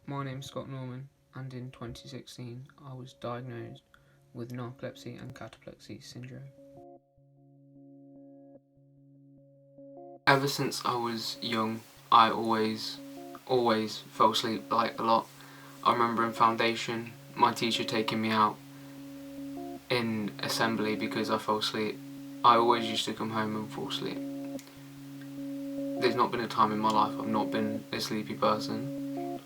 My name's Scott Norman, and in 2016 I was diagnosed with narcolepsy and cataplexy syndrome. Ever since I was young, I always fell asleep a lot. I remember in foundation, my teacher taking me out in assembly because I fell asleep. I always used to come home and fall asleep. There's not been a time in my life I've not been a sleepy person.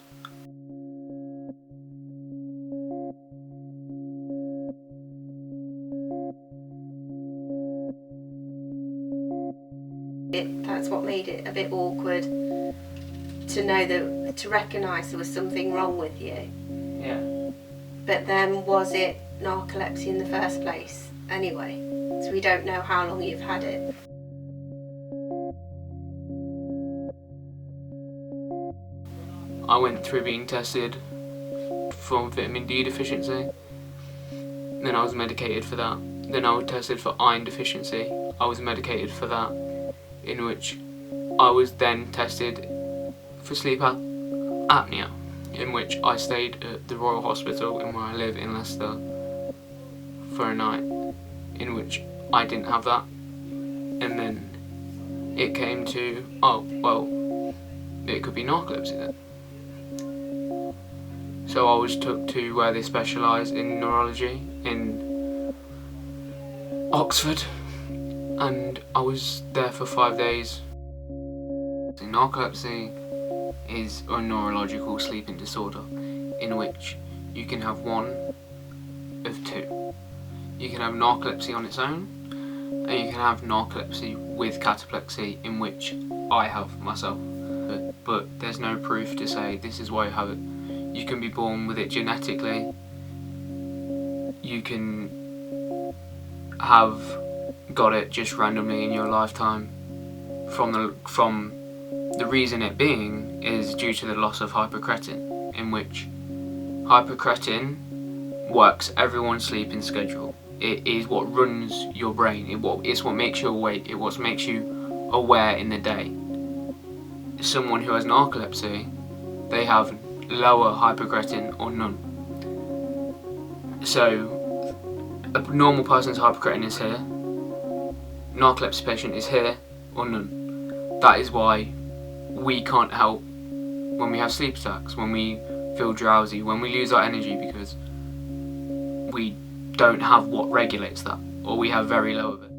That's what made it a bit awkward to know that, to recognise there was something wrong with you. Yeah. But then, was it narcolepsy in the first place anyway? So we don't know how long you've had it. I went through being tested for vitamin D deficiency, then I was medicated for that. Then I was tested for iron deficiency, I was medicated for that, in which I was then tested for sleep apnea, in which I stayed at the Royal Hospital in where I live in Leicester for a night, in which I didn't have that. And then it came to, oh, well, it could be narcolepsy then. So I was took to where they specialise in neurology in Oxford, and I was there for 5 days. Narcolepsy is a neurological sleeping disorder in which you can have one of two. You can have narcolepsy on its own, and you can have narcolepsy with cataplexy, in which I have myself. But there's no proof to say this is why you have it. You can be born with it genetically. You can have got it just randomly in your lifetime. From the reason it being is due to the loss of hypocretin, in which hypocretin works everyone's sleeping schedule. It is what runs your brain. It's what makes you awake. It's what makes you aware in the day. Someone who has narcolepsy, they have lower hypocretin or none. So a normal person's hypocretin is here, narcolepsy patient is here or none. That is why we can't help when we have sleep attacks, when we feel drowsy, when we lose our energy, because we don't have what regulates that, or we have very low of it.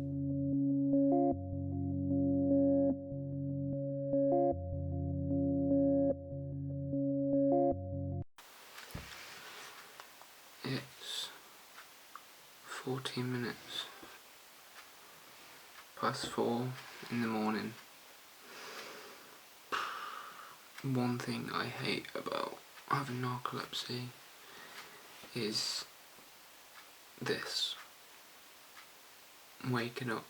It's 14 minutes past 4 in the morning. One thing I hate about having narcolepsy is this: waking up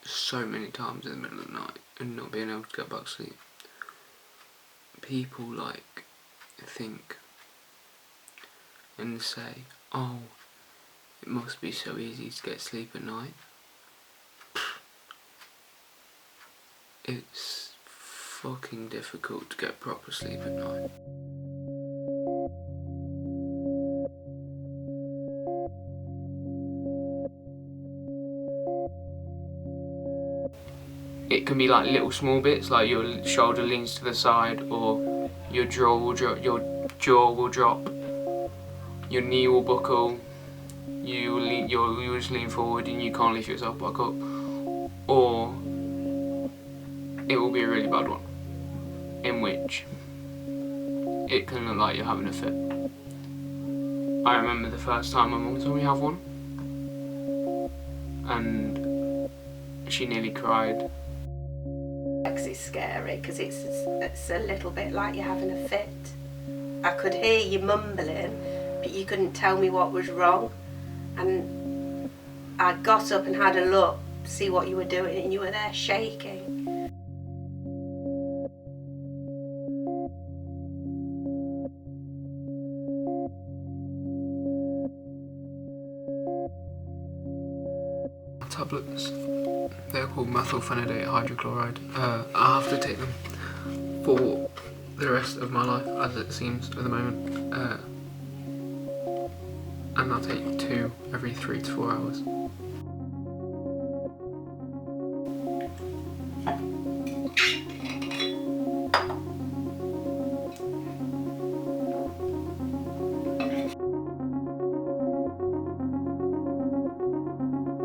so many times in the middle of the night and not being able to get back to sleep. People think and say, oh, it must be so easy to get sleep at night. It's fucking difficult to get proper sleep at night. It can be like little small bits, like your shoulder leans to the side, or your jaw will drop, your knee will buckle, you'll just lean forward and you can't lift yourself back up, or it will be a really bad one, in which it can look like you're having a fit. I remember the first time my mum told me to have one, and she nearly cried. It's scary because it's a little bit like you're having a fit. I could hear you mumbling, but you couldn't tell me what was wrong. And I got up and had a look, see what you were doing, and you were there shaking. tablets. They're called methylphenidate hydrochloride. I have to take them for the rest of my life, as it seems at the moment. And I'll take 2 every 3 to 4 hours.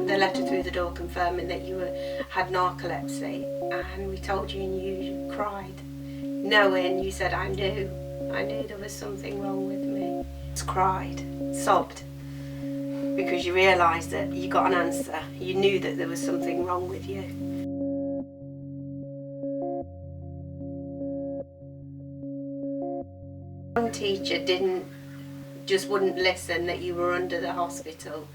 The letter through the door confirming that you had narcolepsy, and we told you and you cried, knowing, you said, I knew there was something wrong with me. Just cried, sobbed, because you realised that you got an answer. You knew that there was something wrong with you. One teacher wouldn't listen that you were under the hospital,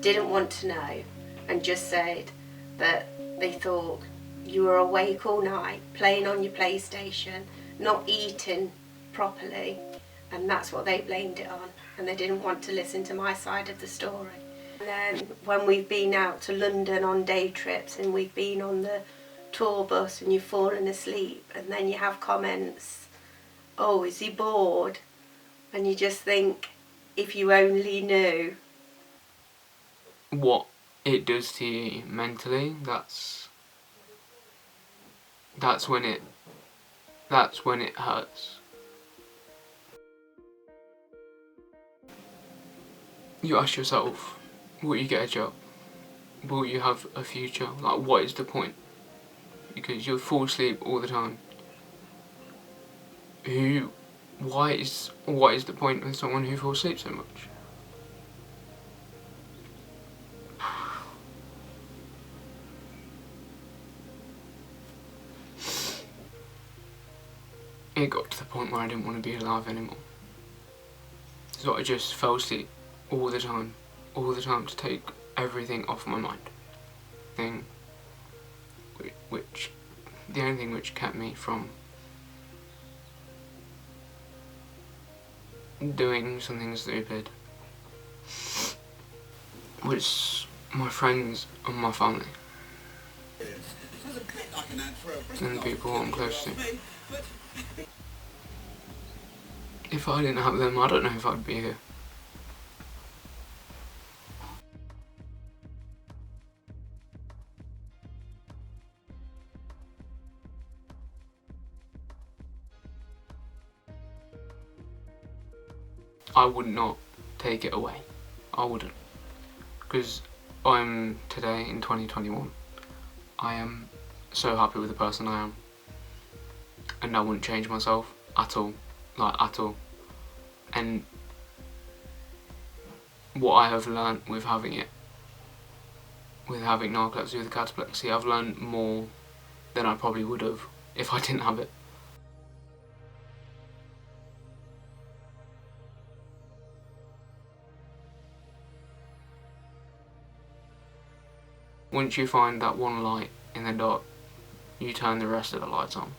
didn't want to know, and just said that they thought you were awake all night, playing on your PlayStation, not eating properly, and that's what they blamed it on, and they didn't want to listen to my side of the story. And then when we've been out to London on day trips and we've been on the tour bus and you've fallen asleep, and then you have comments, oh, is he bored? And you just think, if you only knew what it does to you mentally, that's when it hurts. You ask yourself, will you get a job? Will you have a future? Like, what is the point? Because you'll fall asleep all the time. What is the point with someone who falls asleep so much? It got to the point where I didn't want to be alive anymore. So I just fell asleep all the time to take everything off my mind. The only thing which kept me from doing something stupid was my friends and my family. And the people I'm close to. If I didn't have them, I don't know if I'd be here. I would not take it away. I wouldn't. Because I'm today in 2021. I am so happy with the person I am. And I wouldn't change myself at all. Like, at all. And what I have learnt with having narcolepsy, with cataplexy, I've learnt more than I probably would have if I didn't have it. Once you find that one light in the dark, you turn the rest of the lights on.